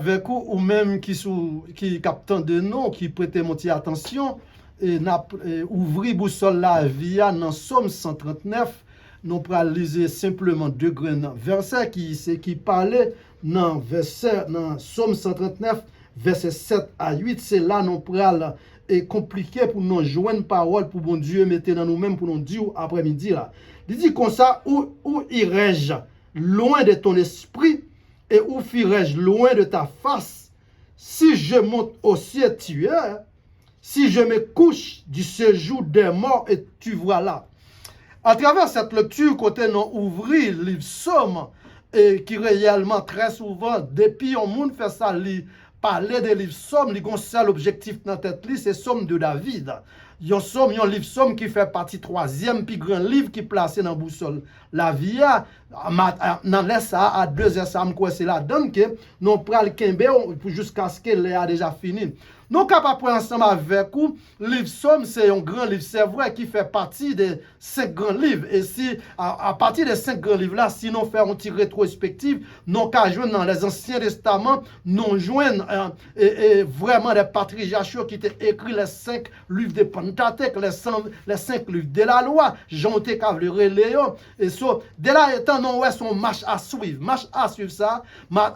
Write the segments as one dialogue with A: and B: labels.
A: avec vous, ou même qui captant de nous, qui prêtez mon attention, et ouvrir boussole la vie dans Somme 139, nous pral lire simplement deux grands versets qui parlaient dans Somme 139, verset 7 à 8. C'est là nous pral et compliqué pour nous joindre parole pour bon Dieu mettre dans nous-mêmes pour nous dire après-midi là. Il dit comme ça, où irai-je loin de ton esprit et où fuirai-je loin de ta face? Si je monte au ciel, tu es. Si je me couche du séjour des morts, et tu vois là. À travers cette lecture, côté nous ouvrir le livre Somme, et qui réellement très souvent, depuis on monde fait ça, parler des livres Somme, il a un seul objectif dans tête, c'est Somme de David. Il y a un livre Somme qui fait partie troisième, puis grand livre qui est placé dans boussole. La vie, dans laisse à 2 heures, ça me quoi c'est là. Donc, nous prenons le jusqu'à ce qu'elle ait déjà fini. Nous sommes capables de prendre ensemble avec vous. Le livre Somme, c'est un grand livre, c'est vrai, qui fait partie des 5 grands livres. Et si, à partir des 5 grands livres-là, si nous faisons une petite rétrospective, nous avons joindre dans les Anciens Testaments, nous joignons vraiment des patriarches qui étaient écrits les 5 livres de Pentateuque, les 5 livres de la loi, Jean Thécavle, Léon. Et ça, dès là, étant, nous avons son marche à suivre. Marche à suivre ça,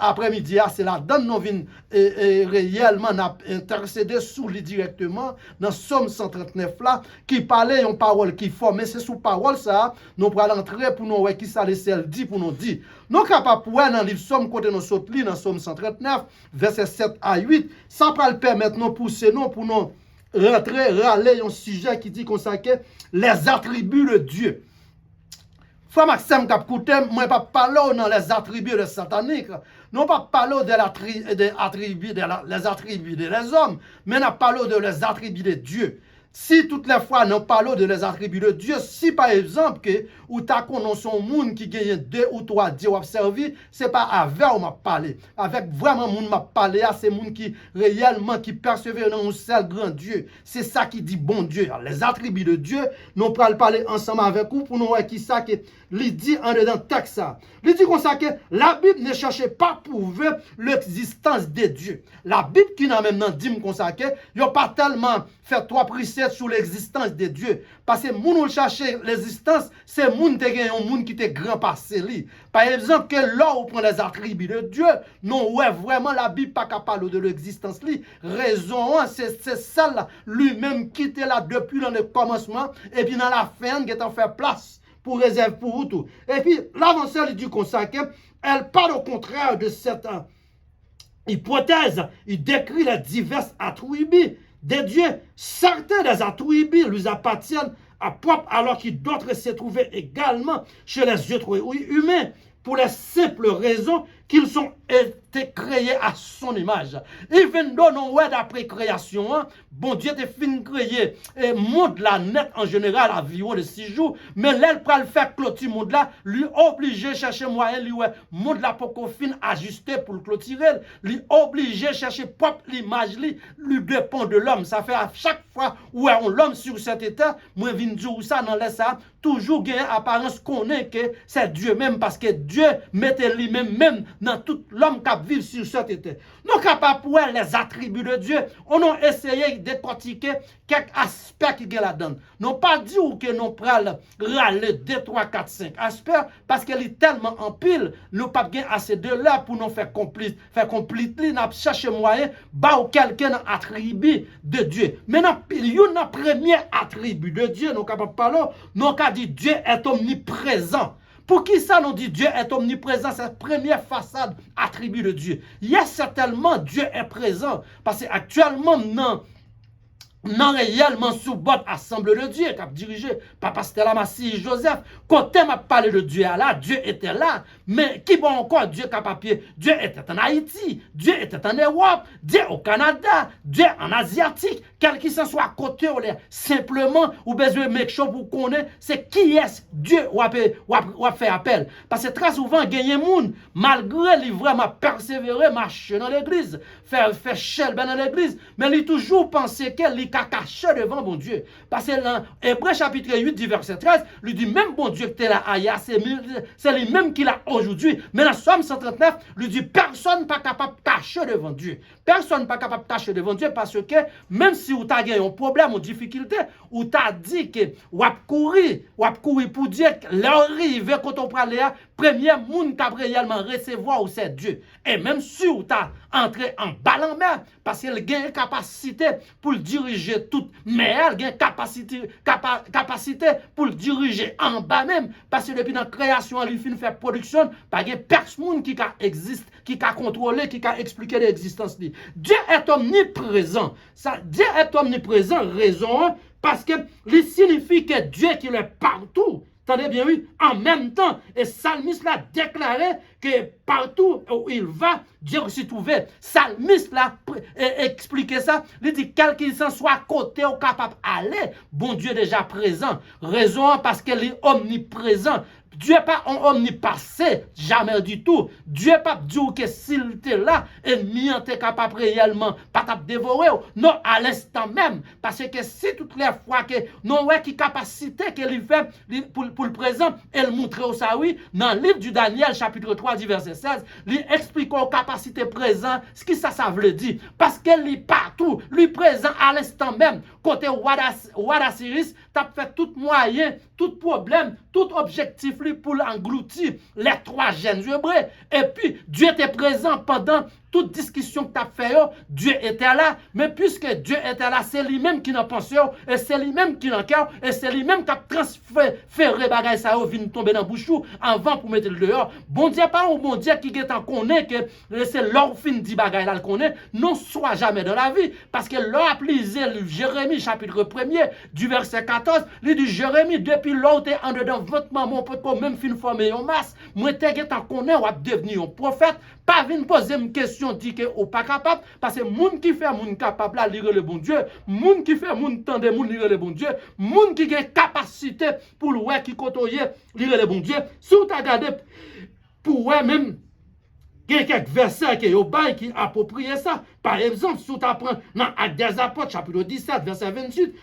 A: après-midi, c'est là, dans nous venons réellement intercéder sous lui directement dans Somme 139 là, qui parlait une parole qui formait, c'est sous parole ça, nous pourrons entrer pour nous voir qui ça laisse dit pour nous dire. Nous sommes capables de voir dans le livre Somme, côté nous saute dans Somme 139, verset 7 à 8, ça peut le permettre nous pousser nous pour nous rentrer, râler un sujet qui dit consacré les attributs de Dieu. Frère Maxime Capcouté, moi ne pas parler dans les attributs de satanique. Nous pas parler des attributs des hommes, mais nous parlons de les attributs de Dieu. Si toutes les fois nous parlons de les attributs de Dieu, si par exemple que ou ta connaissance un monde qui gagne 2 ou 3 dieux ou servi, c'est pas avec on m'a parlé, avec vraiment monde m'a parlé, c'est monde qui réellement qui persévère dans un seul grand Dieu. C'est ça qui dit bon Dieu. Les attributs de Dieu, nous pral parler ensemble avec vous pour nous voir qui ça que il dit en dedans texte ça. Il dit comme ça que la Bible ne cherchait pas à prouver l'existence de Dieu. La Bible qui n'a même dit comme ça que il a pas tellement fait 3 préceptes sur l'existence de Dieu parce que moun chercher l'existence, c'est moun te gen un moun qui te grand passé li. Par exemple que là on prend les attributs de Dieu, non ouais vraiment la Bible pas capable de l'existence li. Raison c'est celle lui-même qui était là depuis le commencement et puis dans la fin qui est en fait place pour réserver pour vous tout. Et puis, l'avanceur du consacré, elle parle au contraire de cette hypothèse. Il décrit les diverses attributs de Dieu. Certains des attributs lui appartiennent à propre, alors que d'autres se trouvaient également chez les êtres humains, pour la simple raison qu'ils ont été créés à son image. Even though non ouais d'après création, bon Dieu te fin créé et monde la net en général à vivre de 6 jours, mais l'aile pour le faire clôturer monde là, lui obligé chercher moyen lui ouais monde là pour qu'on fin ajuster pour le clôturer, lui obligé chercher propre l'image lui dépend de l'homme. Ça fait à chaque fois où on l'homme sur cet état, moi vinn dire ça dans les ça toujours gagne apparence qu'on est que c'est Dieu même parce que Dieu mettait lui-même dans tout l'homme qui vit sur cette terre. Nous capables pour les attributs de Dieu, on a essayé de décortiquer quelques aspects qui sont là-dedans. Nous pas dit que nous prenons râler 2, 3, 4, 5 aspects parce qu'elle est tellement en pile, nous pas bien assez de là pour nous faire complice, nous chercher moyen bah ou quelqu'un attribut de Dieu. Maintenant, il y a un premier attribut de Dieu, nous capables de parler, nous avons dit Dieu est omniprésent. Pour qui ça nous dit Dieu est omniprésent? C'est la première façade attribut de Dieu. Il y a certainement Dieu est présent. Parce qu'actuellement, non réellement sous votre assemblée de Dieu qui a dirigé par Pasteur Lamassi Joseph. Quand on m'a parlé de Dieu là, Dieu était là. Mais qui bon encore Dieu qui a papier? Dieu était en Haïti, Dieu était en Europe, Dieu au Canada, Dieu en Asiatique. Quel qu'il soit côté ou l'air. Simplement, ou besoin de make sure pour connaître c'est qui est Dieu ou a fait appel. Parce que très souvent, gagner monde, malgré lui vraiment persévérer, marcher dans l'église, faire chelle dans l'église, mais il toujours pensé qu'elle qu'a caché devant bon Dieu. Parce que dans Hébreux chapitre 8, du verset 13, lui dit même bon Dieu que tu es là ailleurs, c'est lui-même qui l'a aujourd'hui. Mais dans Somme 139, lui dit personne pas capable de cacher devant Dieu. Personne pas capable de cacher devant Dieu parce que même si vous avez un problème ou difficulté, ou t'as dit que vous avez couru pour dire que l'arrivée quand on parle là, premier monde qui a réellement recevoir ou c'est Dieu. Et même si vous t'as entré en bas en mer, parce qu'il a une capacité pour le diriger tout, mais elle a une capacité pour le diriger en bas même, parce que depuis la création, elle fin faire production, pas de personne qui existe, qui a contrôlé, qui a expliqué l'existence. Dieu est omniprésent. Ça, Dieu est omniprésent, raison, parce que il signifie que Dieu qui est partout. Attendez bien, oui, en même temps, et Psalmiste l'a déclaré que partout où il va, Dieu s'y trouvait. Psalmiste l'a expliqué ça. Il dit, quel qu'il soit à côté ou capable d'aller, bon Dieu est déjà présent. Raison parce qu'il est omniprésent. Dieu n'est pas omnipassé, jamais du tout. Dieu n'est pas dit que s'il était là, ennemi était capable réellement, pas de dévorer, non, à l'instant même. Parce que si toutes les fois que nous avons qui capacité qu'il fait pour le présent, elle montre ça, oui, dans le livre du Daniel, chapitre 3, verset 16, il explique aux capacités présentes, ce que ça veut dire. Parce qu'elle est partout, lui présent à l'instant même. Côté Wadassiris, tu as fait tout moyen, tout problème, tout objectif pour engloutir les trois jeunes hébreux. Et puis, Dieu était présent pendant toute discussion que tu as fait, Dieu était là. Mais puisque Dieu était là, c'est lui-même qui n'a pensé, et c'est lui-même qui n'a cœur, et c'est lui-même qui a transféré bagay ça, vient tomber dans la bouche avant pour mettre le dehors. Bon Dieu, pas un bon Dieu qui est en connaît que c'est l'or fin dit bagay là le connaît, non soit jamais dans la vie. Parce que l'or a plisé le Jérémie, chapitre 1er, du verset 14, il dit Jérémie, depuis l'or t'es en dedans votre maman, peut qu'on même fin former en masse. Moi, t'es en connaît, ou a devenu un prophète, pas venir poser une question, dit que ou pas capable, parce que moun qui fait moun capable là, lire le bon Dieu, moun qui fait moun tendre moun lire le bon Dieu, moun qui a capacité pour le ouais qui côtoyer, lire le bon Dieu. Si vous regardez pour ouais même, il y a quelques versets qui approprient ça. Par exemple, si tu apprends dans Actes des Apôtres, chapitre 17, verset 28,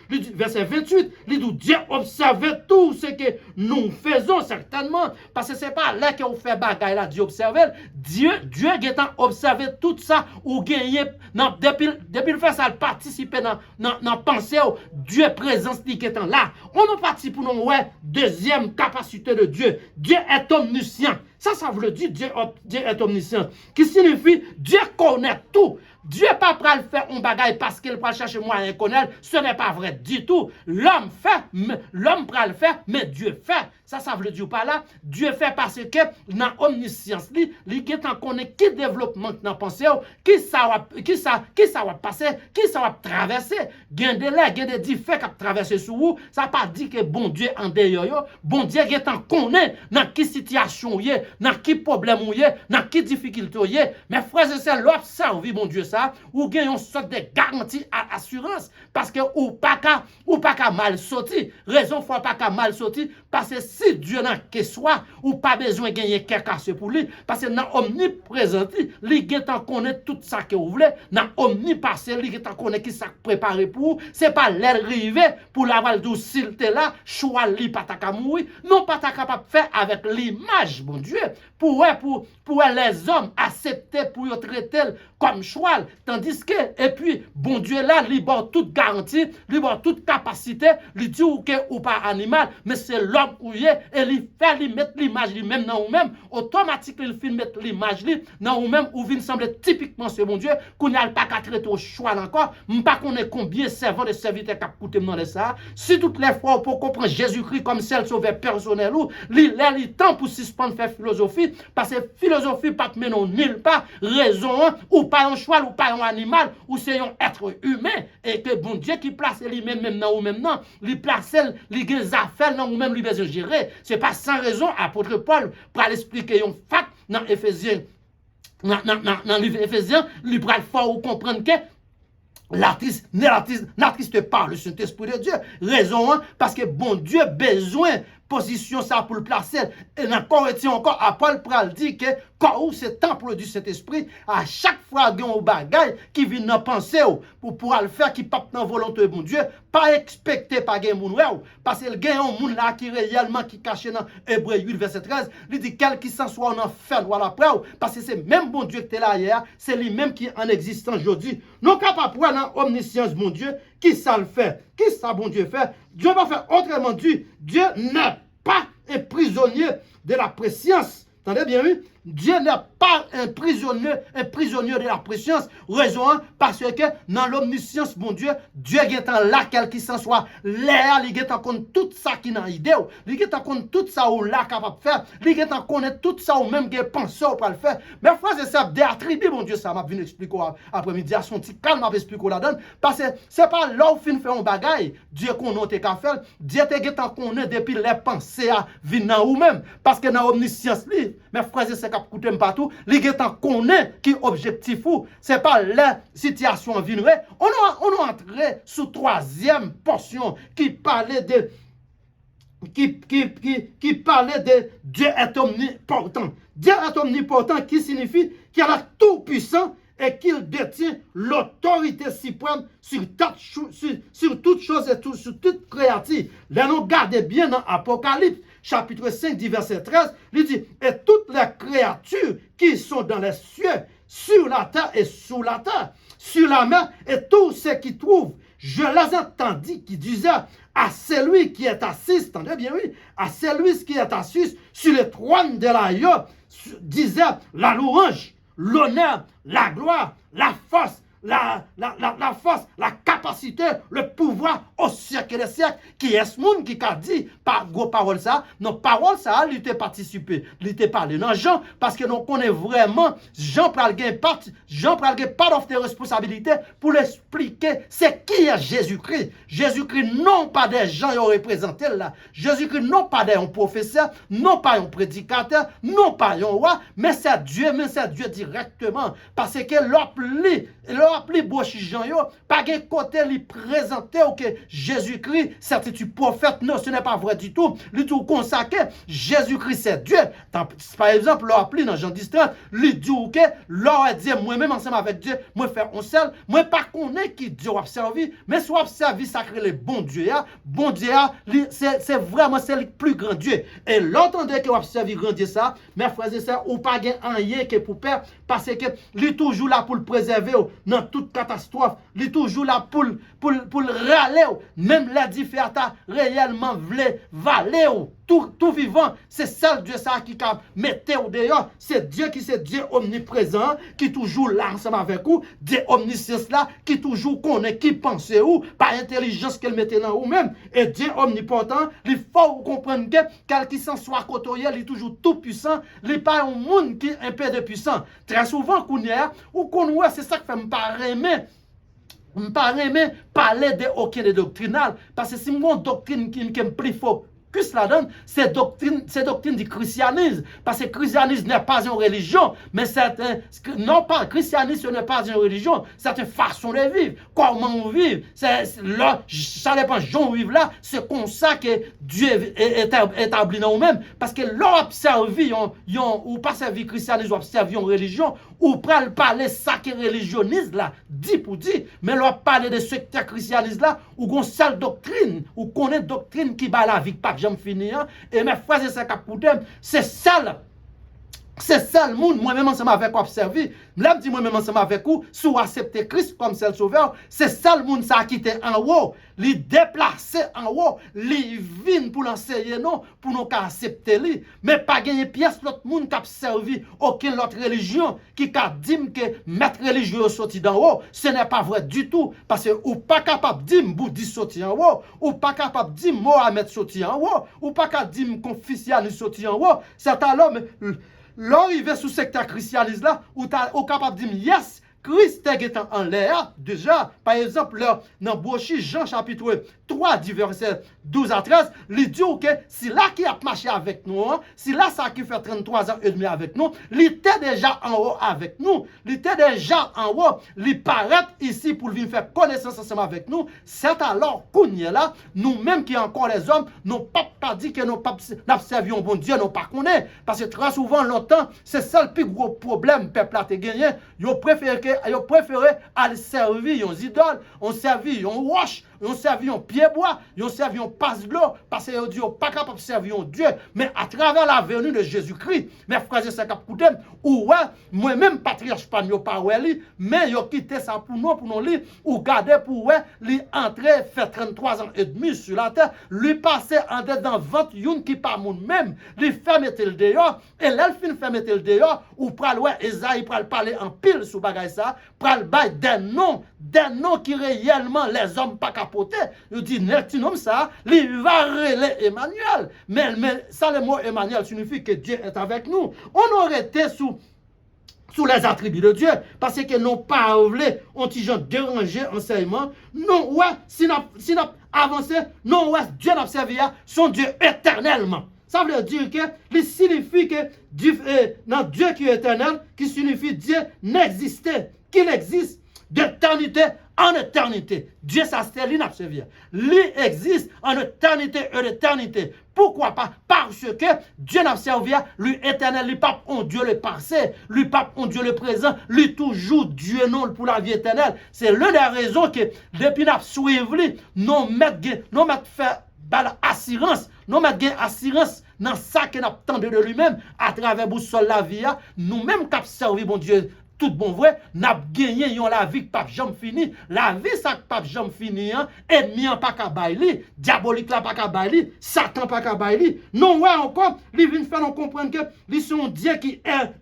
A: il dit Dieu observe tout ce que nous faisons, certainement. Parce que ce n'est pas là qu'on fait bagaille là, Dieu observe. Dieu a observé tout ça, ou gagné, depuis le fait ça, participer dans la pensée, Dieu présence qui est là. On est parti pour nous, ouais, deuxième capacité de Dieu. Dieu est omniscient. Ça veut dire Dieu est omniscient. Qui signifie Dieu connaît tout. Dieu n'est pas prêt à le faire un bagage parce qu'il va chercher moyen de connaître. Ce n'est pas vrai du tout. L'homme fait, l'homme prêt à le faire, mais Dieu fait. Ça veut dire pas là. Dieu fait parce que dans l'omniscience, il est en connaît qui développement dans la pensée, qui ça va passer, qui ça va traverser. Il y a des différents qui traversent sur vous. Ça ne pas dit que bon Dieu en dehors. Bon Dieu est en connaît dans quelle situation il est, dans quel problème il est, dans quelle difficulté il est. Mais frères et sœurs, l'observer, bon Dieu, ça, ou gagne une sorte de garantie à assurance. Parce que ou pas qu'à mal sortir. Raison faut pas qu'à mal sortir. Parce que si Dieu n'a que soit, ou pas besoin de gagner quelque pour lui. Parce que dans omniprésent, il est en connaît tout ça que vous voulez. Dans omnipassé, il est en connaît qui ça préparé pour. C'est pas l'air rivé pour l'avoir d'où s'il était là, choix li pas ta mourir. Non pas ta capable faire avec l'image, bon Dieu. Pour les hommes accepter pour y traiter comme choix. Tandis que, et puis, bon Dieu là, il a toute garantie, il a toute capacité, il dit ou pas animal, mais c'est l'homme où il est, et il fait lui mettre l'image lui-même dans vous-même, automatiquement il fait mettre l'image lui dans vous-même, où il semble typiquement ce bon Dieu, qu'on n'a pas qu'à traiter au choix encore, pas qu'on ait combien servants de serviteurs qui coûtent dans ça. Si toutes les fois pour comprendre Jésus-Christ comme seul sauveur personnel, ou il temps pour suspendre faire philosophie, parce que philosophie pas mener nulle part, raison, ou pas un choix, ou pas un animal, ou c'est un être humain, et que bon Dieu qui place lui-même même dans vous-même, non, il place les affaires dans vous-même, lui besoin gérer. C'est pas sans raison, apôtre Paul, pour l'expliquer un fact dans Éphésiens, dans le livre Éphésiens, il va fort ou comprendre que l'artiste pas le Saint-Esprit de Dieu. Raison, parce que bon Dieu besoin position ça pour le placer. Et dans Corinthiens encore, Paul pral dit que quand c'est temple du Saint-Esprit, à chaque fois qu'il y a un bagage qui vient dans penser pour pouvoir le faire qui pape dans volonté de bon Dieu, pas expecter pas gain moun parce que il y a un monde là qui réellement qui caché dans Hébreux 8 verset 13, il dit quel qui s'en soit en enfer voilà après parce que c'est même bon Dieu qui était là hier, c'est lui-même qui est en existence aujourd'hui. Nous capable prendre dans omniscience bon Dieu, qui ça le fait? Qui ça bon Dieu fait? Dieu va faire autrement dit, Dieu n'est pas un prisonnier de la préscience. Entendez bien, oui? Dieu n'est pas un prisonnier de la préscience. Raison, parce que dans l'omniscience, mon Dieu, Dieu est en là, quel qu'il s'en soit, l'air, il est en compte tout ça qui n'a idée, il est en compte tout ça ou là capable de faire, il est en compte tout ça ou même qu'il pense pour le faire. Mais frère, c'est ça, des attributs, mon Dieu, ça m'a venu expliquer après-midi, à son petit calme, m'a expliqué la donne, parce que c'est pas là où fin fait un bagaille, Dieu qu'on a qu'à faire, Dieu est en connaît depuis les pensées à venir ou même, parce que dans l'omniscience, mes frères, c'est qu'à coûter partout, les gens connaissent qui objectif ou c'est pas la situation viendrait. On a entré sous troisième portion qui parlait de Dieu est omnipotent. Dieu est omnipotent qui signifie qu'il est tout puissant et qu'il détient l'autorité suprême sur toute chose et sur toute créature. Là, nous regardons bien dans Apocalypse, chapitre 5, verset 13, il dit, et toutes les créatures qui sont dans les cieux, sur la terre et sous la terre, sur la mer, et tous ceux qui trouvent, je les entendis qui disaient à celui qui est assis, entendez bien oui, à celui qui est assis sur le trône de l'agneau, disait la louange, l'honneur, la gloire, la force, la force, la capacité, le pouvoir au siècle des siècles, qui est ce monde qui a dit, par gros parole ça, nos paroles ça, il était participé, il était parlé dans Jean, parce que nous connaissons vraiment, Jean pral gen part of the responsabilité pour l'expliquer, c'est qui est Jésus-Christ. Jésus-Christ, non pas des gens qui ont représenté là, Jésus-Christ, non pas des professeurs, non pas un prédicateur, non pas un roi, mais c'est Dieu directement, parce que l'appli bouche Jean yo, pas de côté lui présenter que Jésus-Christ c'est tu prophète, non, ce n'est pas vrai du tout. Lui tout consacré, Jésus-Christ c'est Dieu. Par exemple, l'appli dans Jean 10:30, lui dit que l'or dit moi-même ensemble avec Dieu, moi faire un seul, moi pas connaît qui Dieu a servi, mais soit servi sacré le bon Dieu, c'est vraiment c'est le plus grand Dieu. Et l'entendez que a servi grand Dieu ça, mes frères et sœurs, ou pas gain rien que pour perdre parce que lui toujours là pour le préserver dans toute catastrophe, il est toujours là pour râler, même la différence réellement voulait valer, tout vivant, c'est seul Dieu ça qui a metté au dehors, c'est Dieu qui c'est Dieu omniprésent, qui toujours là ensemble avec vous, Dieu omniscience là, qui toujours connaît, qui pense où, par intelligence qu'elle mettait dans vous-même, et Dieu omnipotent, il faut comprendre que quel qui s'en soit côtoyé, il est toujours tout puissant, il n'est pas un monde qui est un peu de puissant. Très souvent, qu'on c'est ça que fait me parler de aucune doctrinal, parce que si mon doctrine qui me plus fort, que cela donne, c'est doctrine du christianisme. Parce que le christianisme n'est pas une religion, mais non pas, le christianisme n'est pas une religion, c'est une façon de vivre. Comment on vit, ça dépend de gens vivent là, c'est comme ça que Dieu est établi dans nous-mêmes. Parce que l'on observe, ou pas servi christianisme, ou observe une religion, ou parler ça qui est religionniste là, dit pour dire, mais l'on parle de secteur christianisme là, ou une seule doctrine, ou qu'on ait doctrine qui bat la vie, pas j'aime finir, et mes frères et sœurs qui c'est ça le monde, moi-même ensemble avec vous observer, là je dis moi-même ensemble avec vous, sous accepter Christ comme seul sauveur, c'est ça le monde ça qui était en haut, les déplacer en haut, les vins pour l'enseigner non, pour nous accepter lui, mais pas gagner pièce l'autre monde qui a servi aucune autre religion qui a dit que maître religieux sorti d'en haut, ce n'est pas vrai du tout, parce que ou pas capable de dire bouddhiste sorti en haut, ou pas capable de dire Mohamed sorti en haut, ou pas capable de dire confucianisme sorti en haut, c'est alors l'arrivée sous secteur christianisme là, où tu es capable de dire yes, Christ est en l'air, déjà, par exemple, là, dans Brochi, Jean chapitre 3, du verset 12 à 13, il dit que si là qui a marché avec nous, si là ça qui fait 33 ans et demi avec nous, il était déjà en haut avec nous, il était déjà en haut, il paraît ici pour venir faire connaissance ensemble avec nous, c'est alors qu'on est là, nous-mêmes qui encore les hommes, nous pas dit que nous pas servions bon Dieu, nous pas connaît, parce que très souvent, longtemps, c'est ça le plus gros problème, peuple a gagné, ils préféré aller servir aux idoles, on servir aux roches, on servi un pied-bois, on servi un passe-l'eau, parce que Dieu n'est pas capable de servir un Dieu, mais à travers la venue de Jésus-Christ, mes frères et sœurs qui écoutent, ou ouais, moi-même, patriarche, pas mais ils ont quitté ça pour nous lire, ou garder pour ouais, lui entrer, faire 33 ans et demi sur la terre, lui passer en dedans 21 qui pas mon même, lui faire mettre le dehors, et là, il finit faire mettre le dehors, ou pral ouais, Esaïe pral parler en pile sur bagay ça, pral bail des noms qui réellement les hommes pas capoter. Il dit, n'est-ce pas ça, il va relayer Emmanuel. Mais ça, le mot Emmanuel signifie que Dieu est avec nous. On aurait été sous les attributs de Dieu, parce que nous pas voulu, on t'y gens déranger enseignement. Non, ouais, si nous avancé, non, ouais, Dieu n'a servi son Dieu éternellement. Ça veut dire que, il signifie que Dieu qui est éternel, qui signifie Dieu n'existait, qu'il existe d'éternité en éternité. Dieu, ça c'est lui n'a servi. Lui existe en éternité et éternité. Pourquoi pas? Parce que Dieu n'a servi, lui éternel, lui pape en Dieu le passé, lui pape en Dieu le présent, lui toujours Dieu non pour la vie éternelle. C'est l'une des raisons que depuis n'a suivi, nous mettre faire assurance, nous mettre assurance dans ça que nous attendons de lui-même à travers boussole la vie, nous-mêmes qui servi bon Dieu. Tout bon vrai, n'a gagné la vie que pape jamais fini. La vie ça que pape jamais fini, ennemi pas ka baili, diabolique là pas ka baili, Satan pas ka baili. Non ouais encore, il vient faire nous comprendre que ils sont Dieu qui est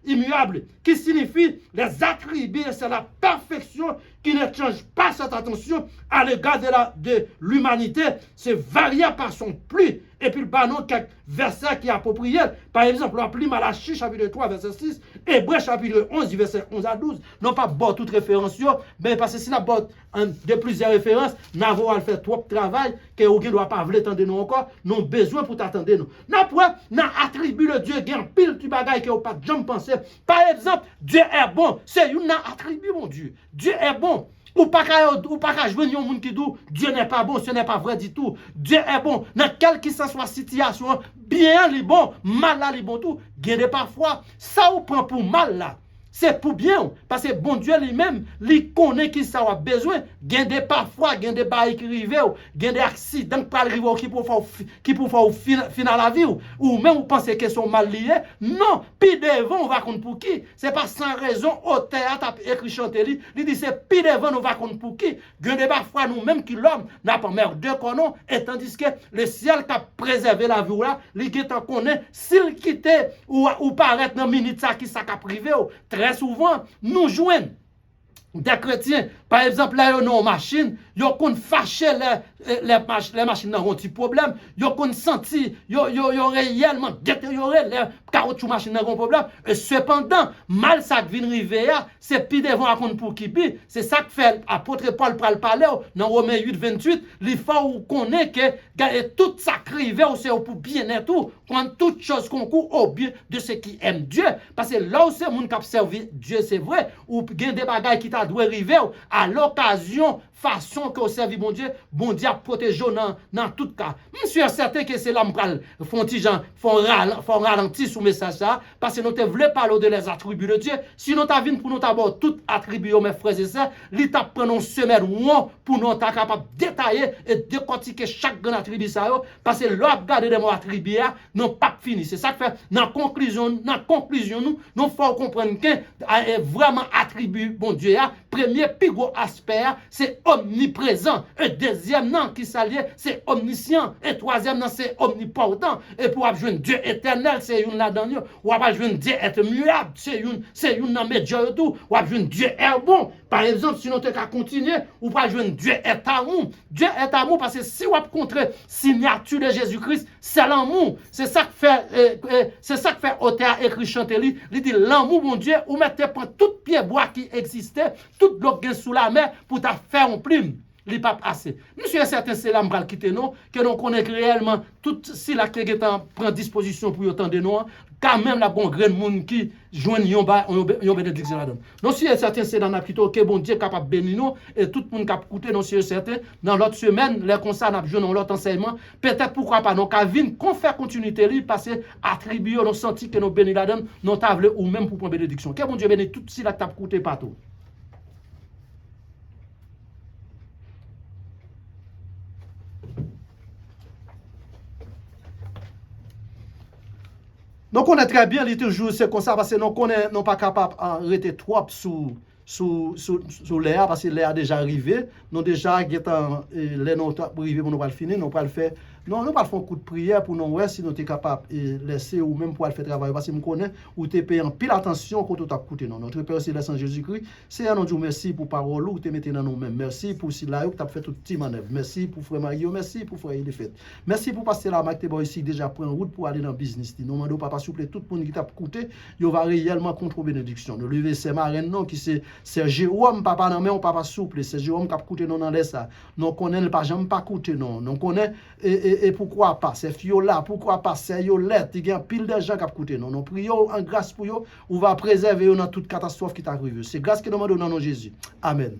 A: immuable, qui signifie les attributs, c'est la perfection qui ne change pas cette attention à l'égard de l'humanité, c'est variable par son pluie. Et puis le banon quelques versets qui est approprié. Par exemple, l'appli Malachie chapitre 3 verset 6, Hébreux chapitre 11 verset 11 à 12. Non pas bon toute référence, mais parce que si la botte de plusieurs références, nous avons à faire trop de travail que vous ne doit pas vouloir attendre nous encore, nous avons besoin pour t'attendre nous. Nous attribue le Dieu qui a pile de bagaille que vous pas jamais pensé. Par exemple, Dieu est bon, c'est une attribut mon Dieu. Dieu est bon. Ou pas qu'à jouer un monde qui dit Dieu n'est pas bon, ce n'est pas vrai du tout. Dieu est bon. Dans quelle que soit situation, bien les bon, mal là les bon tout. Gardez parfois, ça ou prend pour mal là. C'est pour bien, parce que bon Dieu lui-même, il connaît qui ça a besoin. Gardez parfois, gardez bail qui arrive, gardez accidents qui arrivent qui pour faire finir la vie, ou même vous pensez qu'ils sont mal liés. Non, puis devant, on va compter pour qui? C'est pas sans raison, au théâtre, écrit chanter, il dit c'est puis devant, on va compter pour qui? Gardez parfois nous-mêmes qui l'homme n'a pas mère de connaître, et tandis que le ciel qui a préservé la vie là, il qui t'en connaît, s'il quittait ou paraît dans minute ça qui ça a privé, très souvent, nous jouons des chrétiens, par exemple, là, ils ont une machine, ils ont fâché les machines ont un petit problème, ils ont senti, ils ont réellement détérioré les carottes machines ont un problème, et cependant, mal ça qui vient arriver, c'est pire devant à compte pour qui c'est ça que fait l'apôtre Paul pour le parler, dans Romains 8, 28, il faut qu'on ait que tout ça crive, c'est pour bien et tout, quand toute chose concourt au bien de ceux qui aiment Dieu, parce que là où c'est le monde qui a servi Dieu, c'est vrai, ou bien des bagailles qui t'a doit arriver à l'occasion, façon que vous servez bon Dieu a protégé dans tout cas. Je suis certain que c'est là que font ralentir sur le message ça, parce que nous te voulons parler de les attributs de Dieu. Si nous t'avons pour nous d'abord tout attribuer, mes frères et sœurs, l'État prend une semaine pour nous être capable de détailler et décortiquer chaque grand attribut ça, parce que l'autre garder des mots attribués, non pas fini. C'est ça que fait, dans conclusion, nous faut comprendre que vraiment attribut, bon Dieu, premier plus gros aspect, c'est omniprésent. Et deuxième nom qui s'allie, c'est omniscient. Et troisième nom, c'est omnipotent. Et pour avoir Dieu éternel, c'est une là-dedans. Ou avoir Dieu être muable, c'est une dans médias et tout. Ou avoir Dieu est bon. Par exemple, si nous te continuer, ou pas jouer Dieu est amour. Dieu est amour parce que si on rencontre signature de Jésus-Christ, c'est l'amour. C'est ça que fait auteur écrit chanter lui. Il dit l'amour mon Dieu, ou mettez prendre tout pied bois qui existait, tout bloc sous la mer pour ta faire un plume. Li pas assez. Monsieur certain c'est là m'pral quitter nous que nous connaît réellement tout si la qui prend disposition pour autant de nous quand même la bon grain monde qui joigne yon bénédiction là-dedans. Non si certain c'est dans plutôt que bon Dieu capable bénir nous et tout le monde cap écouter non si certain dans l'autre semaine les comme ça n'a joindre l'autre enseignement peut-être pourquoi pas non ka vinn qu'on fait continuité li parce que attribuer nous senti que nous bénir là-dedans non table ou même pour prendre bénédiction. Que bon Dieu bénisse tout si la t'a écouter partout. Nous connaissons très bien, il toujours c'est comme ça parce que nous connaissons non pas capable de rester trop sous l'air parce que l'air déjà arrivé. Nous déjà les nous arrivé pour nous pas le finir, nous pas le faire. Non, nous pas faire un coup de prière pour nous voir si nous sommes capables de laisser ou même pour le faire travail parce que nous connaissons ou tu payes en pile attention quand tu as écouté non. Notre Père céleste en Jésus-Christ, c'est à nous dire merci pour parole ou tu mettez dans nous-mêmes. Merci pour si là tu as fait tout petit manœuvre. Merci pour frère Mario, merci pour frère Elifet. Merci pour passer la Mac ici déjà prendre route pour aller dans le business. Nous demandons papa s'il vous plaît tout le monde qui t'a écouté, il va réellement contre bénédiction. Nous lever ces marraines non qui c'est Jérôme papa non mais on papa souple, c'est Jérôme qui a écouté non dans ça. Nous connaît pas jamais pas écouter non. Nous connaît et pourquoi pas c'est Fiola, pourquoi pas c'est Yolette, il y a pile de gens qui a écouté non. Nous prions en grâce pour eux, on va préserver dans toute catastrophe qui t'arrive. C'est grâce que nous demandons dans nom Jésus. Amen.